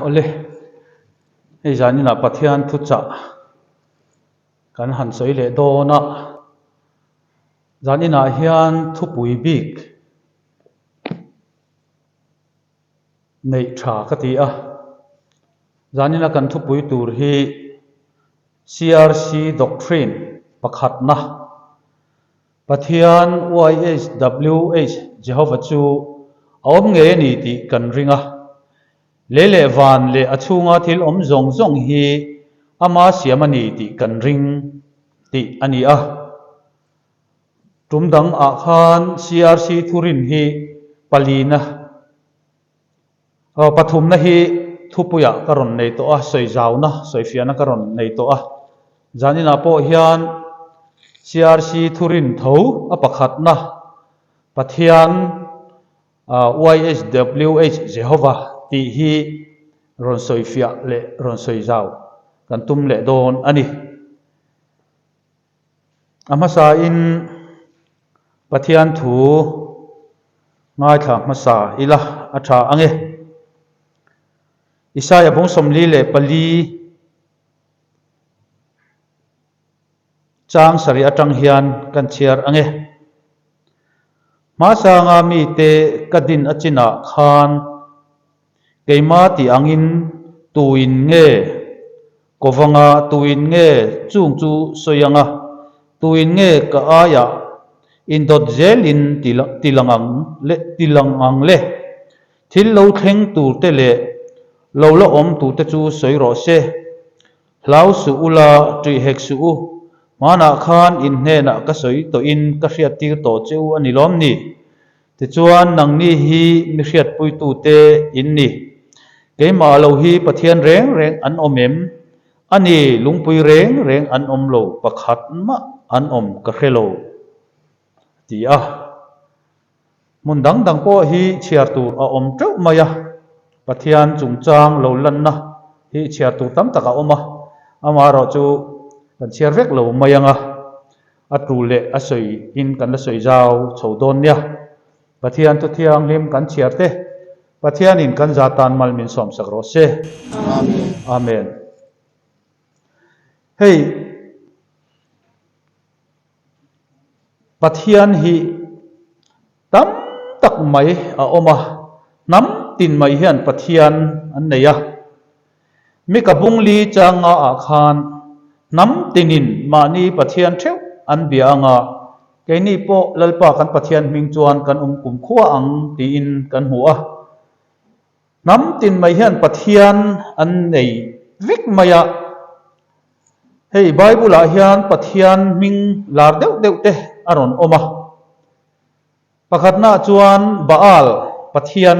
ole ei zanina pathian thu cha kan han soi le do na zanina hian thu pui bik nei tha ka ti a zanina kan thu pui tur hi CRC doctrine pakhat na pathian YHWH Jehovah chu awm nge ni ti kan ringa lele van le achunga thil om zong zong hi ama siamani ti kan ring ti ani a tumdang a khan CRC thurin hi palina pathum na hi thupuya karon nei to a soi jaw na soi fiana karon nei to a zanina po hian CRC thurin tho a pakhat na pathian YHWH Jehovah ti hi ron soi fia le ron soi jaw kan tum le don ani amasa in pathian thu ngai tha masa ila atha ange Isaiah bong somli le pali chang sari atang hian kan chiar ange masa nga mi te kadin achina khan keima ti angin tuin nge kovanga tuin nge chung chu soyanga tuin nge ka aya indot zelin tilangang le thil lo thleng tur te le lo lo om tu te chu soi ro se hlau su ula tri hek su u mana khan in hne na ka soi to in ka hriat tir to cheu ani lom ni ti chuan nang ni hi mi hriat pui tu te in ni keima lo hi pathian reng reng an omem ani lungpui reng reng an om lo pakhat ma an om ka hrelo ti a mundang dang po hi chiar tur a om treu maya pathian chungchang lo lan na hi chiar tur tam taka oma ama ro chu kan chiar vek lo mayanga atu le asoi in kan la soi jaw chodon nia pathian tu thiang lim kan chiar te pathian in kan zatan mal min som sak ro se amen amen hey pathian hi tam tak mai a oma nam tin mai hian pathian an neya mi ka bungli changa a khan nam tinin mani pathian theu an bianga keini po lalpa kan pathian ming chuan kan kum khuwa ang ti in kan hua nam tin mai hian pathian an nei vik maya hey bible a hian pathian ming lar deuh te aron oma pakhatna chuan baal pathian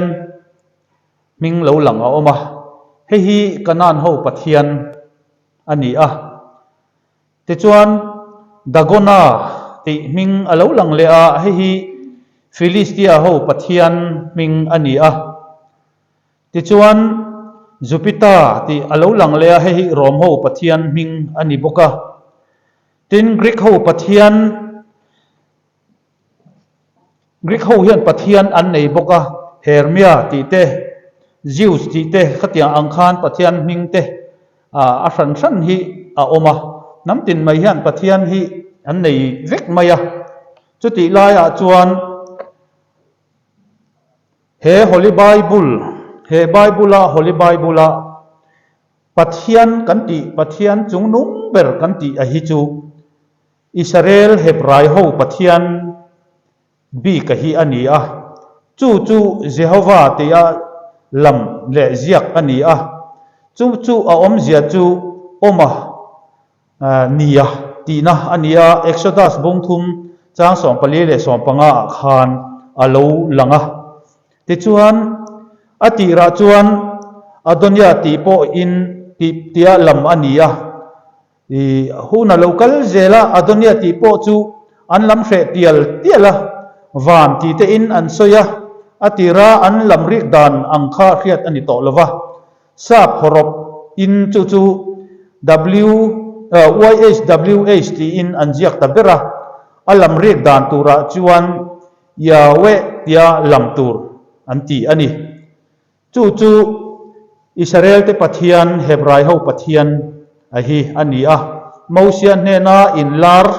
ming lo lang a oma hei hi kanan ho pathian ani a ti chuan dagona ti ming alo lang le a hei hi philistia ho pathian ming ani a ti chuan jupiter ti alo lang le a hei hi rom ho pathian ming ani boka tin greek ho pathian Greek ho hian pathian an nei boka Hermia ti te Zeus ti te khatia angkhan pathian ming te a hran hran hi a oma namtin mai hian pathian hi an nei vek maya chuti laia chuan he holy bible holy bible pathian kan ti pathian chung nung ber kan ti a hi chu Israel hebrai ho pathian bi ka hi ani a chu Jehovah te a lam le ziak ani a chu a om zia chu oma nia tina ani a Exodus bong thum chang som pali le som panga khan alo langa ti chuan atira chuan adonia ti po in ti tia lam ani a i huna local zela adonia ti po chu an lam hre tiala van ti te in an soya atira an lam rik dan angkha khiat ani to lova sap horop in chu YHWH ti in an jiak tabera alam rik dan tura chuan yawe tia lam tur an ti ani chu อิสราเอลเตปะเทียนเฮบรายเฮาปะเทียนอะฮีอันนี้มอเซียนเนนาอินลาร์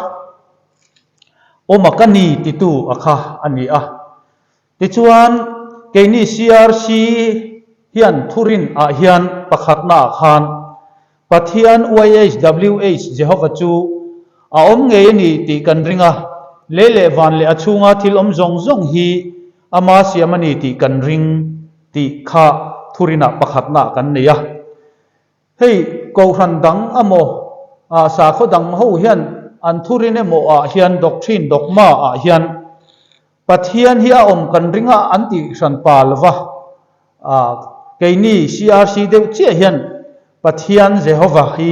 โอมากันนีติตูอะค่ะอันนี้ติจวนเกนี่ CRC เฮียนทุรินเฮียนประคัดนาคานปะเทียน YHWH เจฮาวจูอมเงยนี่ติกันริงเล่วันเลอชุงทิลอมจงจงฮีอามาเสียมันนี่ติกันริงติข้าทุรินาประคัดนากันเนี่ยเฮ้ยกูรันดังโมสาขดังหูเฮียนอันทุรินโมเฮียนดอกทรินดอกมาเฮียนปะเทียนฮีอมกันริงอันติสันปาลวะเกนี่ CRC เดียวเจียเฮียนปะเทียนเจฮาวาฮี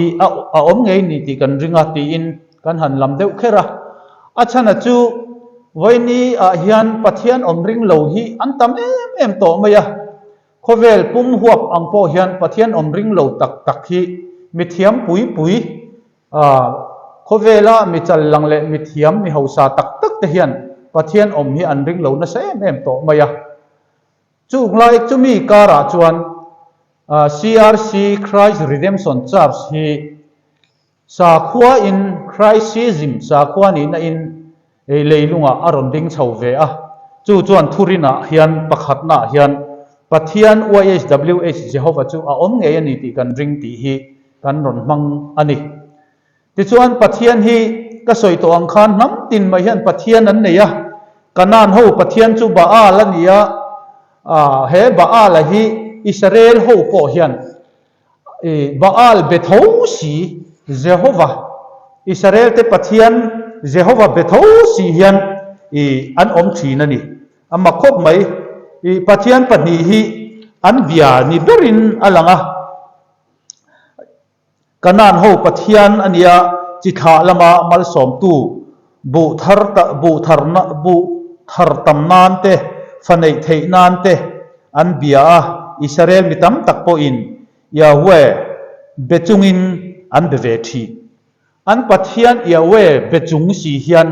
อมเงยนี่ติกันริงตีอินกันหันลำเดียวแค่ละอาจารย์จูวันนี้เฮียนปะเทียนอมริงเหลาฮีอันตามเอ็มโตมาอะโคเวลปุ่มหัวอังโปเฮียนปะเทียนอมริงเหลาตักฮีมิเทียมปุยโคเวล่ามิจัลลังเลมิเทียมมิฮาวซาตักเฮียนปะเทียนอมฮีอันริงเหลานั่นเอ็มโตมาอะจูกลายจูมีการะจวนCRC Christ Redemption Church ฮีสาขวาอินคริสต์ซิมสาขวานี่นะอินเลยลุงอารมณ์ดิ้งชาวเวจู่จวนทุรินะเฮียนประคัดนะเฮียนปะเทียน YHWH เจ้าว่าจู่อมเงียนี่ตีกันริงตีฮีกันรอนมังอันนี้ที่จวนปะเทียนฮีก็สวยตัวอังคารน้ำตินมาเฮียนปะเทียนนั้นเนี่ยกันนานหูปะเทียนจู่บ้าละเนี่ยเฮบ้าละฮีอิสราเอลหูโปเฮียนบ้าลเบทหูสีเจโฮวาอิสราเอลเตปะเทียนเจโฮวาเบทหูสีเฮียนอันอมชีนั่นนี่มาคบไหมปะเทียนปนีฮีอันเบียนี่เบรินอะไรกันนั่นหูปะเทียนอันนี้จิตาละมามัลสมตูบุทาร์ตัมนานเตฟันเอเทนานเตอันเบียอิสราเอลมิตัมตักโปอินยาเวเบจุงอินอันเบเวทีอันปะเทียนยาเวเบจุงสีเฮียน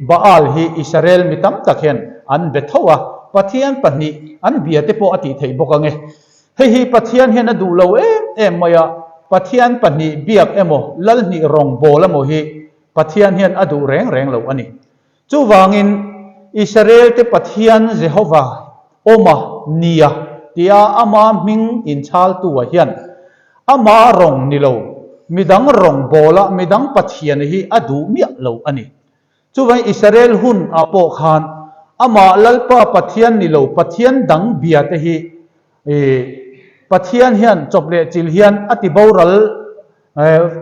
บาอัลฮีอิสราเอลมิตัมตักเฮียนอันเบทว่าปะเทียนปนีอันเบียเตโปอติเทยบกังเฮฮีปะเทียนเฮียนดูเลวมายาปะเทียนปนีเบียกโมลัลนิรองโบละโมฮีปะเทียนเฮียนอดูแรงเลวอันนี้จู่วางินอิสราเอลเตปะเทียนเจโฮวาโอมาเนียที่อามามิงอินชาลตัวเฮียนอามารองนิโลมิดังรองโบละมิดังปะเทียนฮีอดูเมียเลวอันนี้จู่ว่าอิสราเอลหุ่นอาโปขานอามาลัลปะปะเทียนนิโลปะเทียนดังเบียเตฮีปะเทียนเฮียนจบเลจิลเฮียนอติบาวรัล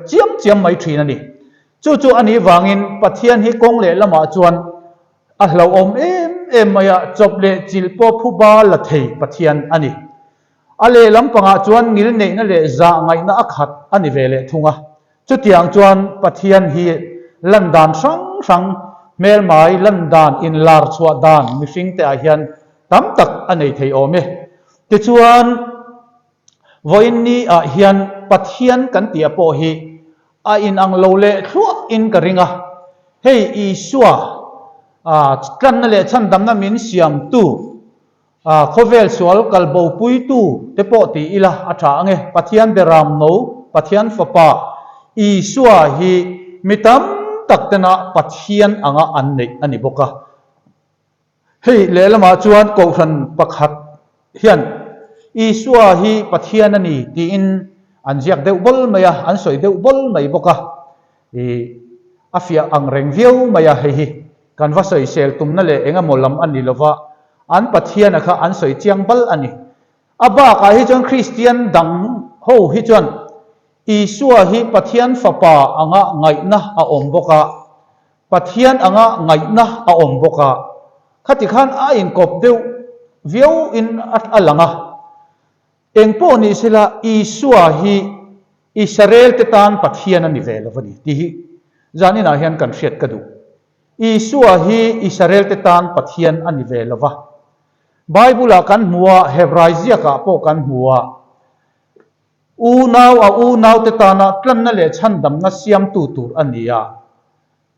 เจียมไม่ทรีนั่นนี่จู่อันนี้วางินปะเทียนฮีกงเลละมาจวนเราอมมายาจบเลจิลปอผู้บาลเทปะเทียนอันนี้อะไรลำปังจวนงิลเนนั่นเลยจะไงน่าขัดอันนี้เวลทุ่งจุดอย่างจวนปะเทียนฮีลันดานสังเมลไม้ลันดานอินลาร์สวดานมิฟิงเตอาเฮียนตั้มตักอันนี้เทอเมที่จวนวันนี้เฮียนปะเทียนกันเตียโปฮีอินอังโลเลทัวอินกริงเฮอีชัวกันนั่นแหละฉันดำน้ำมินเสียมตู้โคเวลสวลกัลโบปุยตู้เตปอตีอิละอัฐาเงปะเทียนเดรามโนปะเทียนฟปาอีชัวฮีมิตัมตักเตนะปะเทียนอ่างอันนี้บกะเฮ้ยเลละมาจวนกูรันปักหัดเฮียนอีชัวฮีปะเทียนนี่ตีอินอันเจียกเดวบลมายอันสวยเดวบลไม่บกะอาฟิยอังเริงวิวมายเฮ้ยกันว่าสวยเซลตุมนั่นแหละเองมอลำอันนี้ละว่าอันปะเทียนนะคะอันสวยเจียงบลอันนี้อาบ้ากาฮิจวนคริสเตียนดังโฮฮิจวนอีสัวฮิปะเทียนฝปาอ่างไงนะอมบกะปะเทียนอ่างไงนะอมบกะขัดที่ขันอินกบเดียววิวอินอัลลังเองพวกนี้สิละอีสัวฮิอิสราเอลเตตานปะเทียนนี่เวลวันนี้ที่จานี่นาเฮียนกันเสียดกระดูอีสัวฮีอิสราเอลเตตานปะเทียนอันนี้เวลวะไบเบิลกันหัวเฮบรายซีกะพวกกันหัวอูนาวเตตานะกลั้นนั่นแหละฉันดำนัสยามตูอันนี้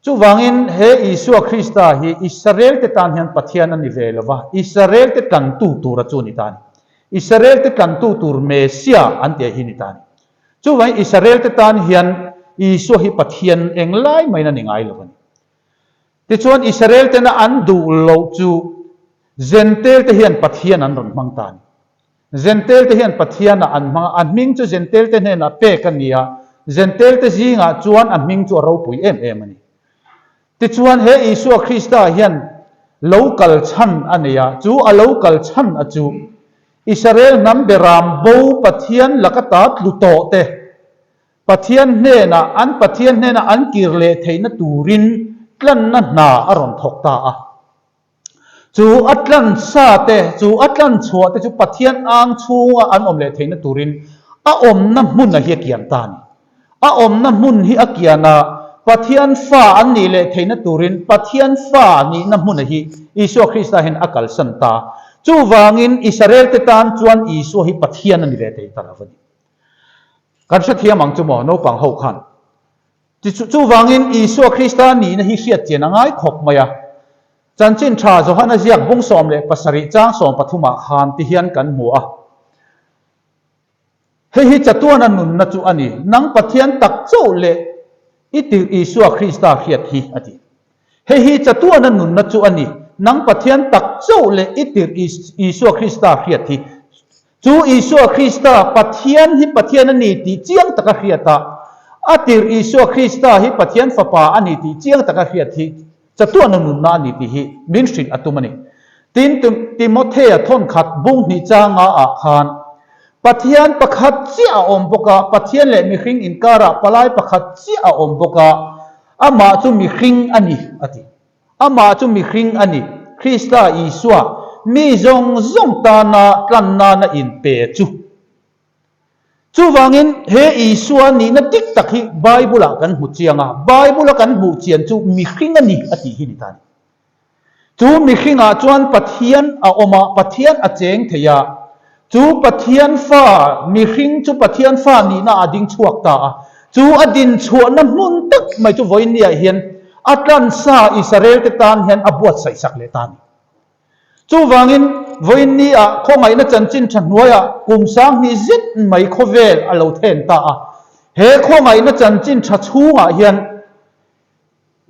จู่วังอินเฮอิสัวคริสต์ฮีอิสราเอลเตตานเฮียนปะเทียนอันนี้เวลวะอิสราเอลเตตันตูระจูนิตาน อิสราเอลที่กันตูตูร์เมเซียอันเดียหินิตานีจู่ไว้อิสราเอลที่ตานเฮียนอิสุฮิปัทเฮียนเองไล่ไม่นั่นเองไงล่ะวันที่ชวนอิสราเอลที่น่ะอันดูโลจูเซนเตลที่เฮียนปัทเฮียนอันรอนมังตานเซนเตลที่เฮียนปัทเฮียนอันมังอันมิงจูเซนเตลที่เนี่ยน่ะเป๊กันเนี่ยเซนเตลที่จีงอ่ะชวนอันมิงจูเราปุยเอ็มนี่ที่ชวนเฮอิสุคริสต์เฮียนlocal ชั้นอันนี้จูa local ชั้นจูอิสราเอลนำเบรามบูปะเทียนลักตัดลุโตเตปะเทียนเนี่ยนะอันปะเทียนเนี่ยนะอันกิรเลเทนตูรินกลันนั่นนาอรอนทกตาจูอัตลันซาเตจูอัตลันชัวเตจูปะเทียนอังชัวอันอมเลเทนตูรินอมน้ำมุนนะเฮียเกียนตานีอมน้ำมุนฮิอาเกียนาปะเทียนฟ้าอันนี้เลเทนตูรินปะเทียนฟ้านี้น้ำมุนฮิอิสุคริสต์เห็นอักลสันตาจูวางินอิสราเอลติตานจวนอิสุฮิปะเทียนนี่เลเทตาลาวันกันสักเทียมังจูโมโนปังหกขันจูวางินอิสุคริสต์นี่นะฮิเสียเจนังไงขบมายาจันจินชาโจฮันนะเจียกบุ้งสอมเลปัสริจ้างสอมปฐุมาขานที่เฮียนกันหัวเฮียจัตัวนั้นนุนนะจูอันนี้นังปะเทียนตักโจเลอิติอิสุคริสต์เขียดฮีอดีเฮียจัตัวนั้นนุนนะจูอันนี้นังปะเทียนตักโจเลอิติอิสุคริสต์เขียดฮีจูอิสุคริสต์ปะเทียนฮิปะเทียนนี่ตีเจียงตะกะเขียดตาอติอิสุคริสต์ฮิปะเทียนฟ้าป่าอันนี้ตีเจียงตะกะเขียดฮีจัตัวนั้นนุนนานี่ตีฮีมินสินอัตุมันนี่ติโมเททอนขัดบุ้งนิจางอาคานปะเทียนประคัดเจ้าอมบกะปะเทียนเลมีขิงอินการะปลายประคัดเจ้าอมบกะอามาจุมีขิงอันนี้อติอามาจุมีขิงอันนี้คริสต์อิสวามีจงตานากันนานะอินเปจูวังินเฮอิสวานี่นัดติกตักฮิไบเบิลกันหูเจียงไบเบิลกันหูเจียนจูมีขิงอันนี้อติฮินิตานีจูมีขิงจวนปะเทียนอมาปะเทียนเจงเทียจูปะเทียนฟ้ามีขิงจูปะเทียนฟ้านี่น่าอดิงชวกตาจูอดินชวนน้ำมุนตึกไม่จูวันนี้เห็นอัตลันซาอิสราเอลติตานเห็นอบวชใส่สักเลตานจูวังินวันนี้ข้อไงน่าจันจินฉันว่ากุมสังนิจิตไม่ขเวลอโลเทนตาเฮข้อไงน่าจันจินชัดชูงเห็น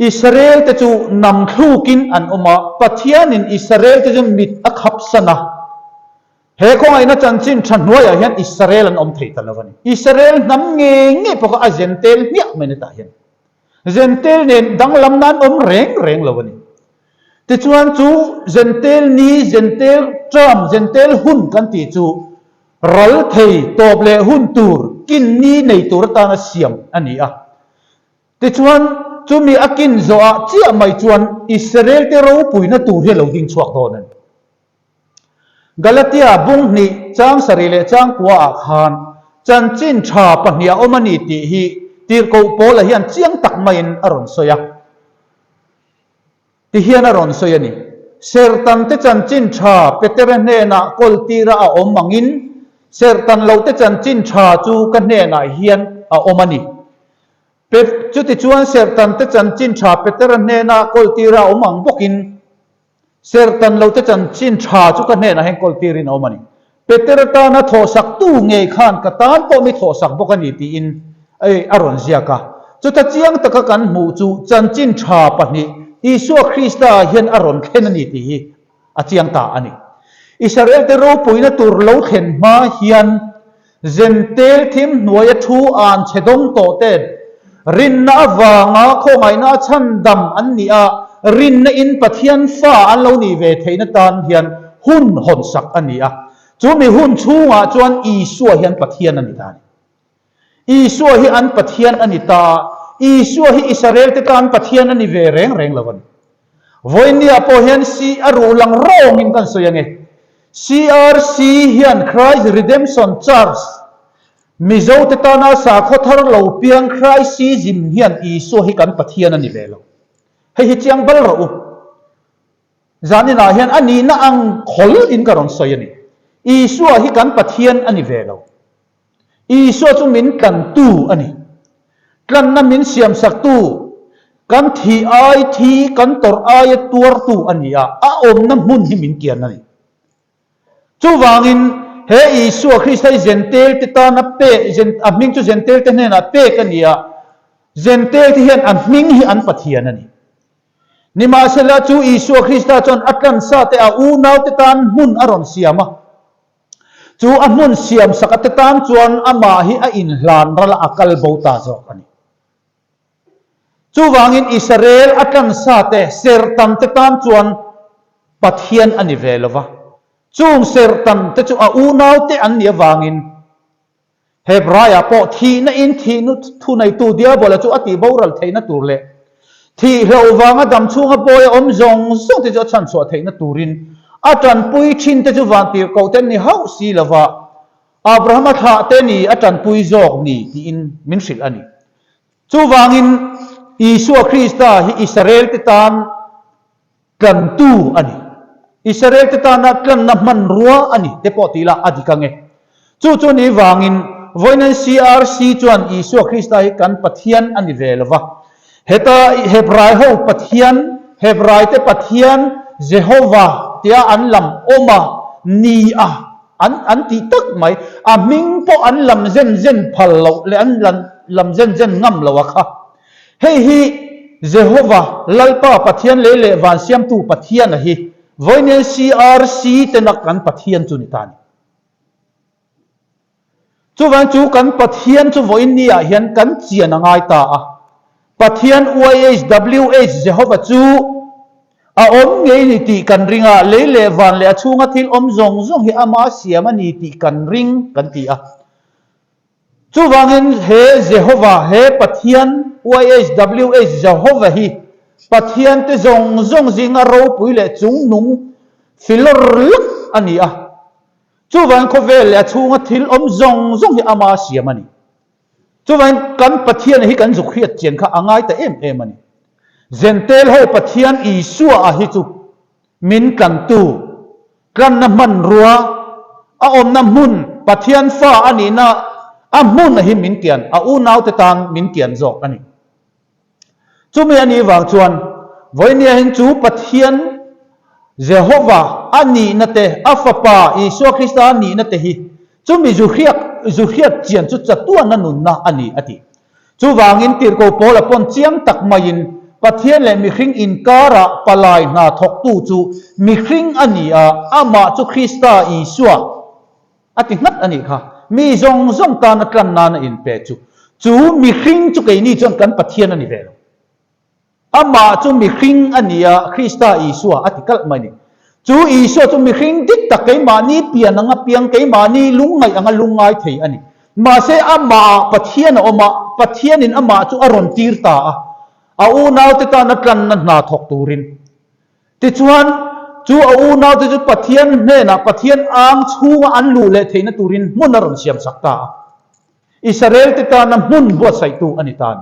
อิสราเอลจะจูนำทูกินอันอมาปะเทียนินอิสราเอลจะจูมิดอักขับสนะเฮคงไอ้นั่นจันจินฉันว่าอย่างนี้อิสราเอลอันอมเทตละวันอิสราเอลน้ำเงี้ยพวกอาเจนเตลเนี่ยไม่ได้ตายเจนเตลเนี่ยดังลำนั้นเร่งละวันแต่ชวนจูเจนเตลนี้เจนเตลทรัมเจนเตลหุ่นกันตีจูรัลเทยตบเลหุ่นตูร์กินนี้ในตูร์ตานาเซียมอันนี้แต่ชวนจูมีอากินโซอาเจ้าไม่ชวนอิสราเอลที่เราปุยนั่นตูร์ที่เราดิ้งชวกโดนนั้นกาลาติอาบุงนี่จางสรีเลจางกัวอาคารจันจินชาปนิยาอมันนี่ตีฮีตีร์กูโปละเฮียนเจียงตักไม่นอรอนโซยาตีเฮียนอรอนโซยานี่เซอร์ตันเตจันจินชาเปเตเรเนน่ะกอลตีระอาอมังอินเซอร์ตันเราเตจันจินชาจูกันเนน่ะเฮียนอาอมันนี่เปจุติจวนเซอร์ตันเตจันจินชาเปเตเรเนน่ะกอลตีระอาอมังบกินเซอร์ตันเราจะจันชินชาจุกันเนี่ยนะเฮงกอลตีรินเอามันนี่เปเตอร์ตานะโทสักตู้เงยขานกตานก็ไม่โทสักบกันนี่ตีอินอารอนเซียกะจุดตะเจียงตะกันหมู่จูจันชินชาปนี่อิสุคริสต์เห็นอารอนเข็นนี่ตีอาเจียงตาอันนี้อิสราเอลเตโรปุยนะตูร์เราเข็นมาเฮียนเซนเตลทิมหน่วยทูอันเชดงโตเตรินนาวางาโคไงนาชันดำอันนี้รินอินปะเทียนฟ้าอันเรานี่เวทในตานเฮียนหุ่นหนสักอันนี้จูมีหุ่นชูงจวนอีสัวเฮียนปะเทียนอันนี้ตาอีสัวเฮียนปะเทียนอันนี้ตาอีสัวเฮียอิสราเอลติการปะเทียนอันนี้เวเร่งละวันวันนี้พอเฮียนซีอารูลังโร่งินกันส่วนยังไง CRC เฮียน Christ Redemption Church มิโซติตานาสาขทารเหล่าเปียง Christ ซีจิมเฮียนอีสัวเฮียนปะเทียนอันนี้เวลให้เจียงบัลเราจานี่นะเห็นอันนี้นะอังขลอินกระรอนสอยนี่อีสัวฮิกันปะเทียนอันนี้เวลาอีสัวจุมินกันตู้อันนี้กันน้ำมินเสียมสักตู้กันทีไอทีกันตอร์ไอตัวตู้อันนี้อมน้ำมุนที่มินเกียนนั่นจูวางิน he Isu Christai Gentil tita na pe aming chu Gentil te na pe kania Gentil ti hian aming hi an pathian ani ni ma sela chu Isu Christa chon atlan sa te a unaw te tan mun aron siama chu amun siam sakate tan chuan ama hi a in hlan rala akal bota zo ani chu wangin Israel atlan sa te sertam te tan chuan pathian ani velova chung sertam te chu a unaw te an nia wangin Hebraya po thi na in thi nu thu nai tu dia bola chu ati boral theina turle thi lo wanga dam chunga boy om zong zong te chu chan so theina turin atan pui chin te chu wang ti ko ten ni hau si lova Abraham tha te ni atan pui zok ni ti in min sil ani chu wangin Isu Krista hi Israel te tan kan tu ani Israel te tan kan na man ruwa ani te po ti la adikange chu chu ni wangin voinan CRC chuan Isu Krista hi kan pathian ani velova heta Hebrai ho pathian Hebrai te pathian Jehovah tia an lam oma ni an ti tak mai a ming po an lam zen phal lo le an lam zen ngam lo kha hei hi Jehovah lalpa pathian le van siam tu pathian hi voine CRC te nak kan pathian chu ni tan chu van chu kan pathian chu voin ni a hian kan chian angai ta a pathian UIHWH Jehovah chu a om ngei ni ti kan ringa le van le achunga thil om zong hi ama siam ani ti kan ring kan ti a chu wangin he Jehovah he pathian UIHWH Jehovah hi pathian te zong zinga ro pui le chung nung filor ani a chu wang ko vel le achunga thil om zong hi ama siam ani chu wang kan pathian hi kan zukhiat chen kha angai ta em ani Gentel ho pathian Isu a hi chu min kan tu kan na man ruwa a om na mun pathian fa ani na a mun hi min kian a unaw te tan min kian zo ani chu mi ani wang chuan voinia hin chu pathian Jehovah ani na te afapa Isu Krista ani na te hi chu mi zukhiat chian chu chatuan na nun na ani ati chu wangin tir ko pola pon chiang tak main pathian le mi khring in kara palai na thok tu chu mi khring ani a ama chu Krista Isua ati ngat ani kha mi zong ta na kan na in pe chu mi khring chu ke ni chon kan pathian ani ve ama chu mi khring ani a Krista Isua ati kal mani chu Isua chu mi khring dik tak ke ma ni pian anga piang ke ma ni lungai anga lungai thei ani ma se ama pathian oma pathian in ama chu aron tir ta a unaw te ta na kan na thok turin ti chuan chu a unaw te chu pathian ne na pathian ang chunga an lu le theina turin mun aron siam sakta Israel te ta na mun bo sai tu ani tan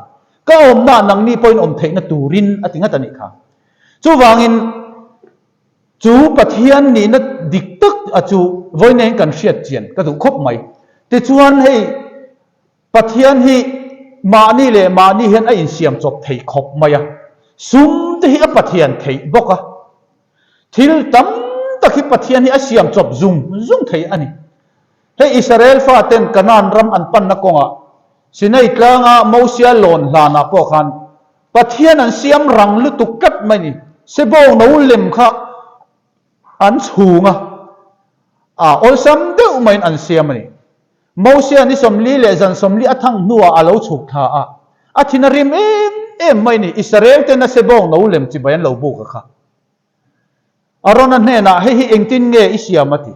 ka om na nang ni point om theina turin atinga tani kha chu wangin chu pathian ni na dik tak a chu voine kan hriat chian ka du khop mai ti chuan hei pathian hi mani le mani hian a in siam chop thei khop maya sum te hi a pathian thei boka thil tam takhi pathian hi a siam chop zung thei ani he Israel fa ten kanan ram an pan na konga sinai tlanga mosia lon hlana po khan pathian an siam rang lu tukat mani sebo no lem kha an chunga ol sam de main an siam ani Mosia ni somli le zan somli athang nuwa alo chuk tha a thinarim em mai ni Israel te na sebong no lem chi bayan lo bu ka kha arona ne na hi engtin nge isiamati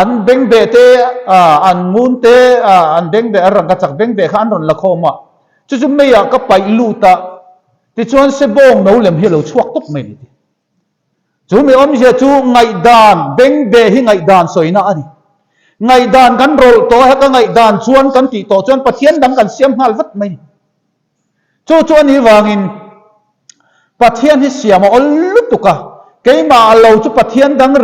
an beng be te an mun te an beng be arang ka chak beng be kha an ron la khoma chu chu me ya ka pai lu ta ti chuan sebong no lem hi lo chuak top mai ni chu me om je chu ngai dan beng be hi ngai dan soina ani ngai dan kan rol to ha ka ngai dan chuan kan ti to chuan pathian dang kan siam hal vat mai chu chuan hi wangin pathian hi siam ol lutuka keima lo chu pathian dang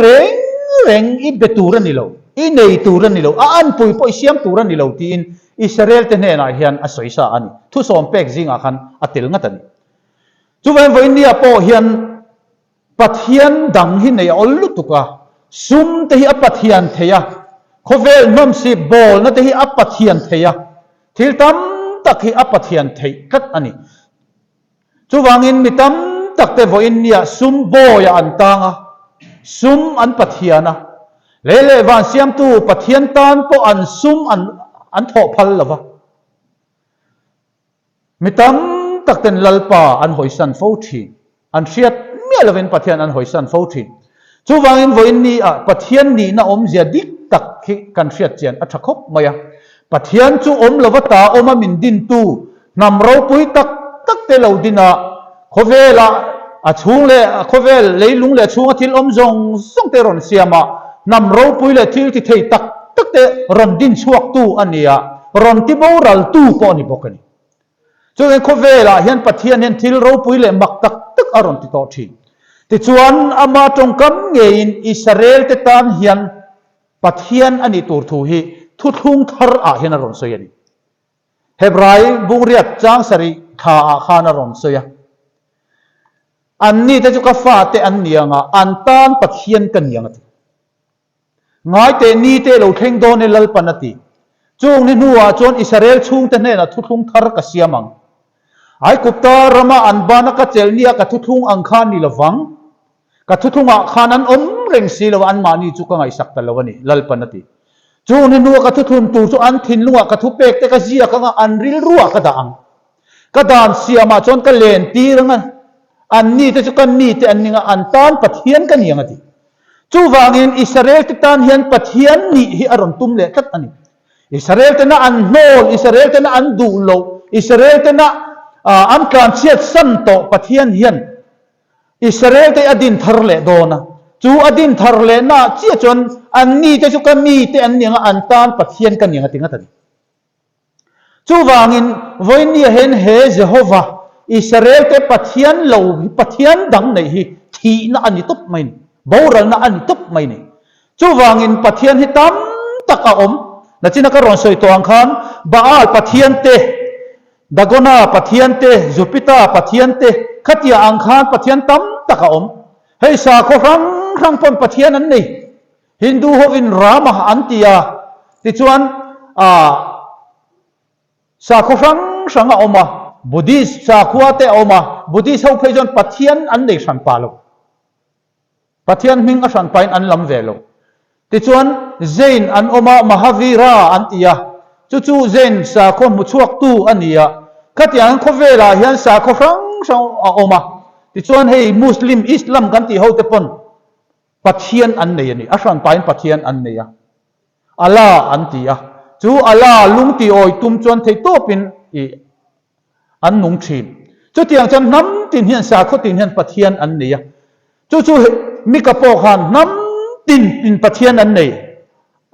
reng i beturan ni lo i nei turan ni lo an pui po siam turan ni lo ti in Israel te ne na hian a soisa ani thu som pek zinga khan atil ngatan chu wen voin dia po hian pathian dang hi nei ol lutuka sum te hi a pathian theya khovel nom si bol na te hi apathian theya thil tam tak hi apathian thei kat ani chu wangin mitam tak te voin nia sum boya antanga sum an pathiana lele van siam tu pathian tan po an sum an tho phal lawa mitam tak ten lalpa an hoisan fo thi an riat mi lawen pathian an hoisan fo thi chu wangin voin ni a pathian ni na om zia dik tak khi kan riat chian a thakop maya pathian chu om lawata oma min din tu nam ro pui tak tak te lo dina khovela a chung le khovel leilung le chung thil om zong song te ron siama nam ro pui le thil ti thei tak tak te ron din chuak tu ania ron ti boral tu po ni bokani chu en khovela hian pathian hian thil ro pui le mak tak tak aron ti to thi ti chuan ama tong kam nge in Israel te tan hian pathian ani tur thu hi thu thung thar a hian aron soyani Hebrai bungriat chang sari kha a khana ron soya anni te chu ka fa te an nianga an tan pathian kan nianga ti ngai te ni te lo thleng do ne lal panati chung ni nuwa chon Israel chung te ne na thu thung thar ka siamang ai kupta rama an bana ka chel nia ka thu thung ang khan ni lawang ka thu thunga khanan om reng si lawa an mani chu ka ngai sak ta lawani lal panati chung ni nuwa ka thu thun tu chu an thin lunga ka thu pek te ka zia ka nga an ril ruwa ka daang ka dan siama chon ka len tiranga an ni te chu kan ni te an ninga an tan pathian kan yang ati chu wangin Israel te tan hian pathian ni hi aron tum le tat ani Israel te na an nol Israel te na an du lo Israel te na an kan chiat san to pathian hian Israel te adin thar le dona chu adin thar le na chia chon an ni te chu kan ni te an ninga an tan pathian kan yang ati ngatan chu wangin voinia hen he Jehovah Israel te pathian lo pathian dang nei hi thi na ani tup mai ni boral na ani tup mai ni chu wangin pathian hi tam taka om na china ka ron soi to ang khan Baal pathian te Dagona pathian te Jupiter pathian te khatia ang khan pathian tam taka om hei sa ko rang pon pathian an nei Hindu ho in Rama antia ti chuan sa ko rang oma Buddhist sa khuate oma Buddhist ho phei jon pathian an nei san palo pathian ming a san pain an lam velo ti chuan Jain an oma Mahavira antia chu Jain sa ko mu chuak tu ania khatiang khovela hian sa ko rang oma ti chuan hei Muslim Islam kan ti ho te pon pathian an nei ani a san pain pathian an nei a Allah antia chu Allah lung ti oi tum chuan thei topin i an nung thin chu tiang chan nam tin hian sa kho tin hian pathian an nei a chu mi ka po khan nam tin pathian an nei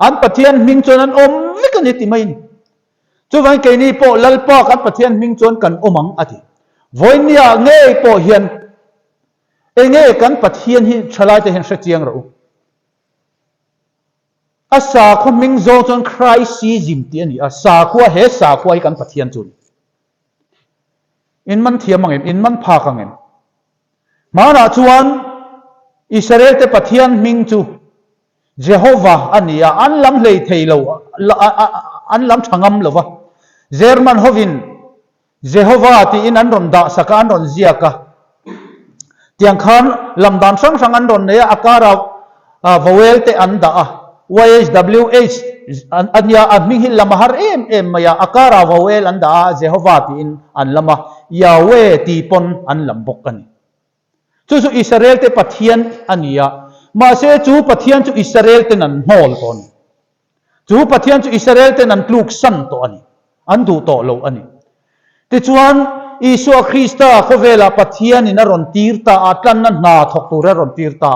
an pathian ming chon an om vikani ti mai chu vai ke ni po lalpa kan pathian ming chon kan omang ati voinia nge po hian enge kan pathian hi thalai te hen hre chiang ro asa kho ming zo chon Christ si jim ti ani asa kho he sa kho ai kan pathian chun in man thiamangem in man pha kangem mana chuan Israel te pathian ming chu Jehovah ania an lam hlei theilo an lam thangam lova German hovin Jehovah ti in an ron da saka an ron ziaka tiang khan lam dan sang an ron ne akara vowel te an da YHWH ania adming hin lamahar em maya akara vowel an da Jehovah ti in an lama Yahweh ti pon an lambok ani chu Israel te pathian ania ma se chu pathian chu Israel te nan hol kon chu pathian chu Israel te nan tluk san to ani an du to lo ani ti chuan Isu Krista khovela pathian in ron tirta atlan na thok tur ron tirta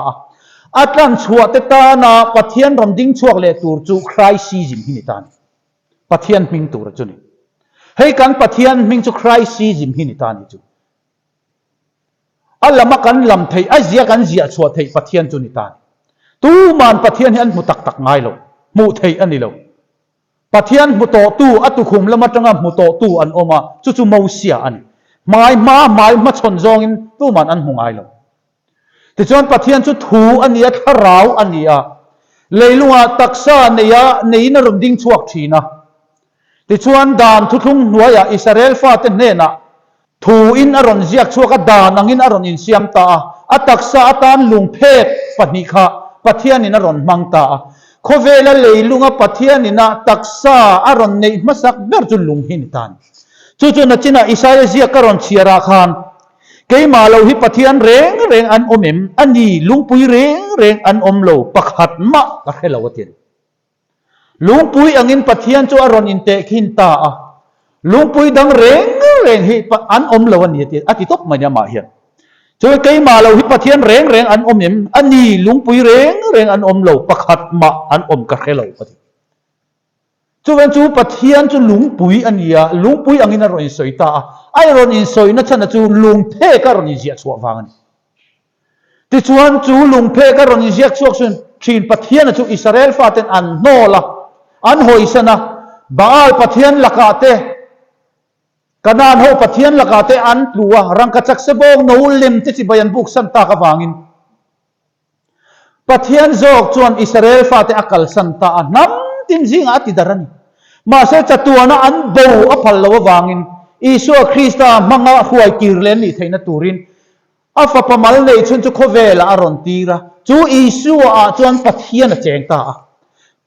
atlan chhuat te ta na pathian ron ding chuak le tur chu Christ si jim hi ni tan pathian ming tur chu ni hei kan pathian ming chu Christ si jim hi ni tan ni chu alama kan lam thei azia kan zia chhuat thei pathian chu ni tan tu man pathian hian mu tak ngai lo mu thei ani lo pathian mu to tu atu khum lama tanga mu to tu an oma chu mo sia ani mai ma chon zong in tu man an hungai lo ti chon pathian chu thu ania tharau ania เลยลุงตักษาเนี่ยนรมดิ้งชวกทีนะที่ชวนดานทุกทุ่งหัวยาอิสราเอลฟาเตนเนนะทูอินอรอนเจียกชวกดานังอินอรอนอินเซียมตาอัตักษาตานลุงเพศปนิคะปัทยานินอรอนมังตาโคเวลเลยลุงปัทยานินะตักษาอรอนในมัสักเบอร์จุลุงหินตันจู่ๆนัดจินะอิสราเอลเจียกอรอนเชียราคานเกยมาเราฮิปัทยานเร่งอันอมเอ็มอันนี้ลุงปุยเร่งอันอมโลปักหัดมะก็ให้เราวัดเดียลุงปุยอังอินปัทยานจูอรอนอินเตขินตาลุงปุยดังเร่งฮิอันอมโลวันนี้เดียอธิตกมันยามาเฮียนจู่เกยมาเราฮิปัทยานเร่งอันอมเอ็มอันนี้ลุงปุยเร่งอันอมโลปักหัดมะอันอมก็ให้เราวัดจู่วันจู่ปัทยานจู่ลุงปุยอันนี้ลุงปุยอังอินอรอนอินสอยตาไอรอนอินสอยนั่นฉันจู่ลุงเพกอรอนอินเสียชัวฟังนี่ที่ชวนจู่ลุงเพกอรอนอินเสียชัวส่วนชีนปัทยานจู่อิสราเอลฟาเตนอันโนละอันหอยสนะบาลปัทยานลักาเตกันนานโฮปัทยานลักาเตอันลัวรังกัจจสบงนูลิมที่สิบยันบุกสันตากฟังอินปัทยานโจกชวนอิสราเอลฟาเตอักลสันตาน้ำติมจิงอาติดารันมาเสจตัวนะอันโบอภัลลววางอินอิสุคริสต์มังอาหวยกิรเลนี่เทนตูรินอาฟปมัลเลยชนจุโคเวลอารอนตีระจูอิสุอาจวนปัทยานเจงตา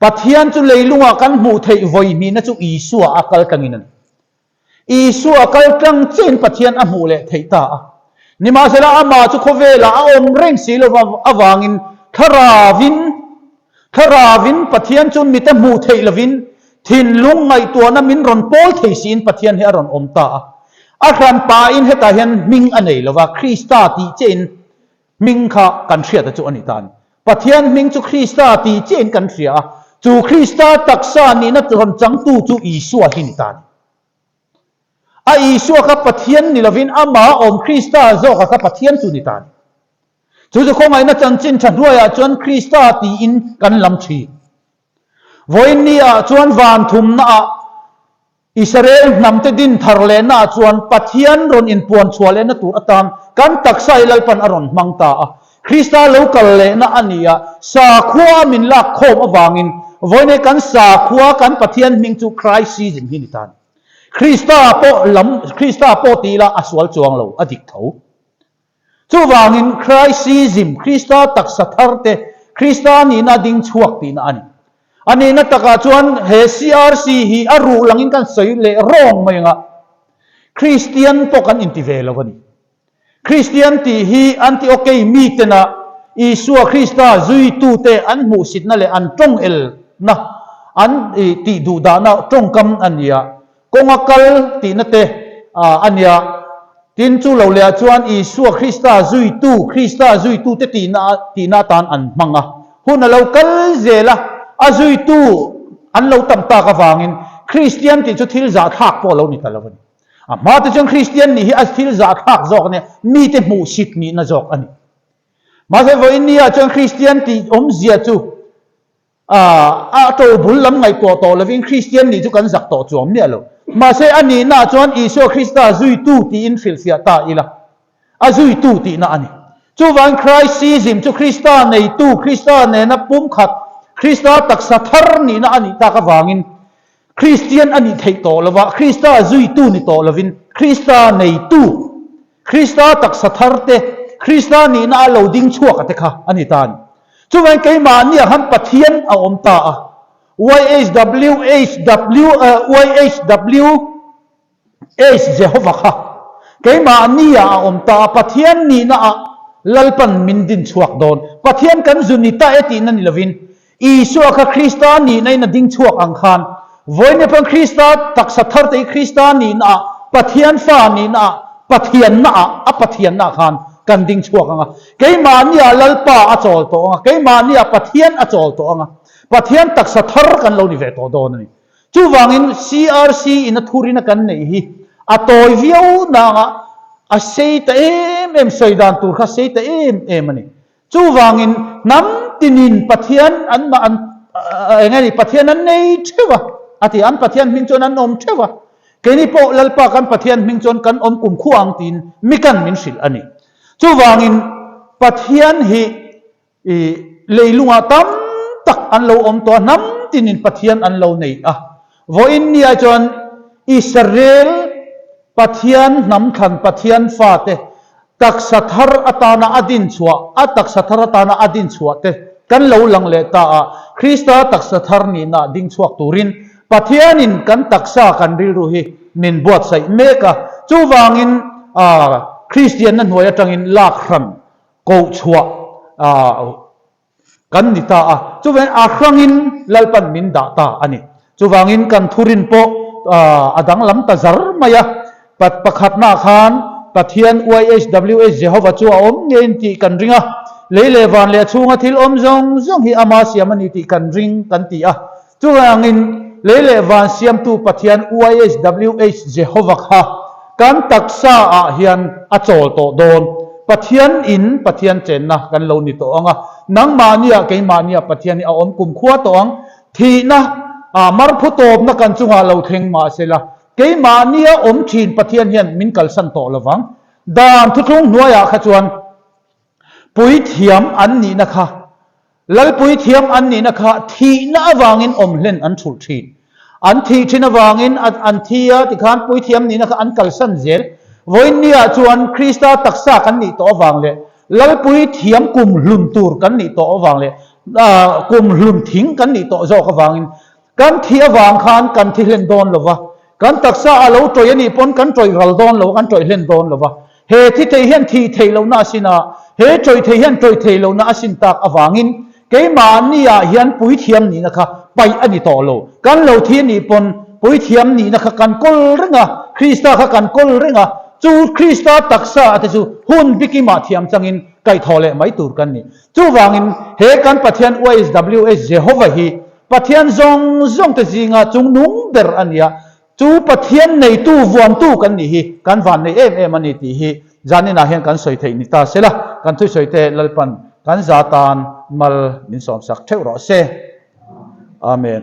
ปัทยานจูเลยลุงกันมูเทยวยมีนะจูอิสุอาคัลกังอินันอิสุอาคัลกังเจนปัทยานอมูเลเทยตานิมาเสละอามาจุโคเวลอาอมเร่งสิลวอวางอินคาราวินปัทยานจูมีแต่มูเทยลวินทินลุงไงตัวนั้นมินรอนโพลเทสินปัทยานเฮรอนอมตาอาครันปาอินเฮตาเฮนมิงอันไหนละว่าคริสตาตีเจนมิงข้ากันเสียแต่จุอันนี้ตานปัทยานมิงจุคริสตาตีเจนกันเสียจูคริสตาตักษานี่นัดรอนจังตูจูอิสุอาหินตานอิสุอาข้าปัทยานนี่ละวินอามาอมคริสตาโจข้าปัทยานจูนิตานจูจะคงไงนัดจันจินฉันด้วยจวนคริสตาตีอินกันลำชีวันนี้จวนวานทุมนะอิสราเอลนำเตดินทาร์เลนะจวนปัทยานรอนอินปวนชัวเลนะตัวตามกันตักไซลลปันอรอนมังตาคริสตาลูกเลนะอันนี้สาขวามินลักโคมอวางินวันนี้กันสาขวากันปัทยานมิงจูครายซีซิมหินิตานคริสตาโปลำคริสตาโปตีละอสวลจวงโลอดิกเทาจูวางินครายซีซิมคริสตาตักสัทธร์เตคริสตานี่นาดิงชวกตีนะอันนี้นัตกาชวนเฮซีอาร์ซีฮีอารูหลังอินกันสวยเล่ร้องมาอย่างะคริสเตียนปกันอินทิเวลวันนี้คริสเตียนที่ฮีอันที่โอเคมีเตนะอิสุคริสตาจุยตูเตอันมูสิตนั่นเลยอันจงเอลนะอันที่ดูดานะจงกำอันนี้กงอักลที่นั่นเตอันนี้ทินจูเราเลียชวนอิสุคริสตาจุยตูเตตีนาตานอันมังอ่ะหุ่นเราคัลเจละอาจุยตูอันเราตั้มตากฟังอินคริสเตียนที่จุดที่จะทักพอเรานี่ตลอดวันมาแต่จังคริสเตียนนี่อาที่จะทักจอกเนี่ยมีแต่มูสิตนี่นะจอกอันนี้มาแต่วันนี้จังคริสเตียนที่เสียจูตัวบุญล้ำไงตัวโตแล้ววินคริสเตียนนี่จุกันสักตัวจอมเนี่ยเลยมาแต่อันนี้น่าจวนอิสุคริสต์จุยตูที่อินฟิลเสียตาอีละอาจุยตูที่น่ะอันนี้จูวันคริสต์ซีซิมจูคริสต์ในตูคริสต์ในนับปุ่มขัดคริสตาตักสัทธร์นี่นะอันนี้ตากวางินคริสเตียนอันนี้เทโตละวะคริสตาจุยตูนี่โตละวินคริสตาในตูคริสตาตักสัทธร์เตคริสตานี่นะเราดิ้งชั่วกันเถอะค่ะอันนี้ตานช่วยกันมาเนี่ยฮันปัทยานเอาอมตาYHWHเจโฮวาค่ะกันมาเนี่ยเอาอมตาปัทยานนี่นะลัลปันมินดินชั่วโดนปัทยานกันจุนิตาเอตินันนี่ละวินอิสุอาคริสตานีในนัดดิ้งชั่วอังคารวันนี้เป็นคริสตาตักสัทธร์ที่คริสตานีนะปัทยานฟ้านีนะปัทยานนะปัทยานนะคานกันดิ้งชั่วกันเกี่ยมาเนี่ยลัลป้าอจอลโตเกี่ยมาเนี่ยปัทยานอจอลโตปัทยานตักสัทธร์กันเรานี่เวทโดนนี่จูวังอิน CRC อินทุรินักันนี่อัตโตวิวนะอาเซตเอ็มสัยดานตูร์ข้าเซตเอ็มนี่จูวังอินน้ำตินินปัทยานอันมาอันไงนี่ปัทยานนั้นนี่เชื่อวะอาทิอันปัทยานมิงจนนั้นอมเชื่อวะแค่นี้พอลัลปากันปัทยานมิงจนกันอมกุมคู่อังตินมิกันมินสิลอันนี้จูวังอินปัทยานฮีเลยลุงอาตั้มตัก อันเราอมตัวน้ำตินินปะเทียนอันเราเนี่ยว่าอินเดียจนอิสราเอลปะเทียนน้ำขันปะเทียนฟาเตตักสัทธาตานาอดินชัวตักสัทธาตานาอดินชัวเตกันเราหลังเลตาคริสต์ตักสัทธานี่นาดิ่งชัวตูรินปะเทียนินกันตักษากันริรุหินินบวชใส่เมกะจูวางินคริสเตียนนั้นหัวจังอินลากรันโกชัวกันนิตาจูเวนครั้งอินลลปันมินดาตาอันนี้จูวางินกันทุรินโปดังลำตาซาร์มายะปัดประคัดนาคานปะเทียน YHWH เจฮาวาชัวอมเงินตีกันริงเลวันเลชูงทิลอมจงฮิอามาเสียมันตีกันริงกันตีจูวางินเลวันเสียมตูปะเทียน YHWH เจฮาวาค่ะกันตักษาเฮียนโจลโตโดนปะเทียนอินปะเทียนเจนนะกันโลนิโตองนังมาเนียเกมาเนียปะเทียนนี่เอาอมกุมขวาตองทีนะมารพุโตบนักกันจุงาเราเทงมาเสละเกมาเนียอมชีนปะเทียนเฮียนมินกัลสันโตละวังดานทุกทุงนัวยาขจวนปุยเทียมอันนี้นะคะลลปุยเทียมอันนี้นะคะทีน่าวางินอมเล่นอันทุลทีอันทีชินวางินอันทีติขานปุยเทียมนี้นะคะอันกัลสันเจลวันนี้จวนคริสต์ตักษากันนี่ตัววางเลยลลปุยเทียมกุมลุมตูร์กันนี่ตัววางเลยกุมลุมทิ้งกันนี่ตัวโจกวางินกันที่วางขานกันที่เล่นโดนหรอวะกันตักษาเราตัวยันนี่ปนกันตัวรัลโดนหรอกันตัวเล่นโดนหรอวะเฮที่เทียนที่เทเราหน้าสินะเฮจอยเทียนจอยเทเราหน้าสินตักวางินเกมานี่เฮียนปุยเทียมนี่นะคะไปอันนี้ต่อโลกันเราที่นี่ปนปุยเทียมนี่นะคะกันกลเรื่องคริสต์กันกลเรื่องจูคริสต์ตักษาแต่จูหุ่นบิกิมาเทียมจังอินไก่ทอเลไม่ตูร์กันนี่จูวางินเฮกันปะเทียน YHWH เจฮาวาฮีปะเทียนจงแต่จริงจุงนุ่งเดอร์อันเนี้ยจูปะเทียนในตู้วันตู้กันนี่ฮีกันวันในมันนี่ตีฮีจานี่นาเห็นกันสวยเทนิตาเสละกันทุสวยเทลลปันกันจาตานมัลมินสอมสักเท่ารอเซอาเมน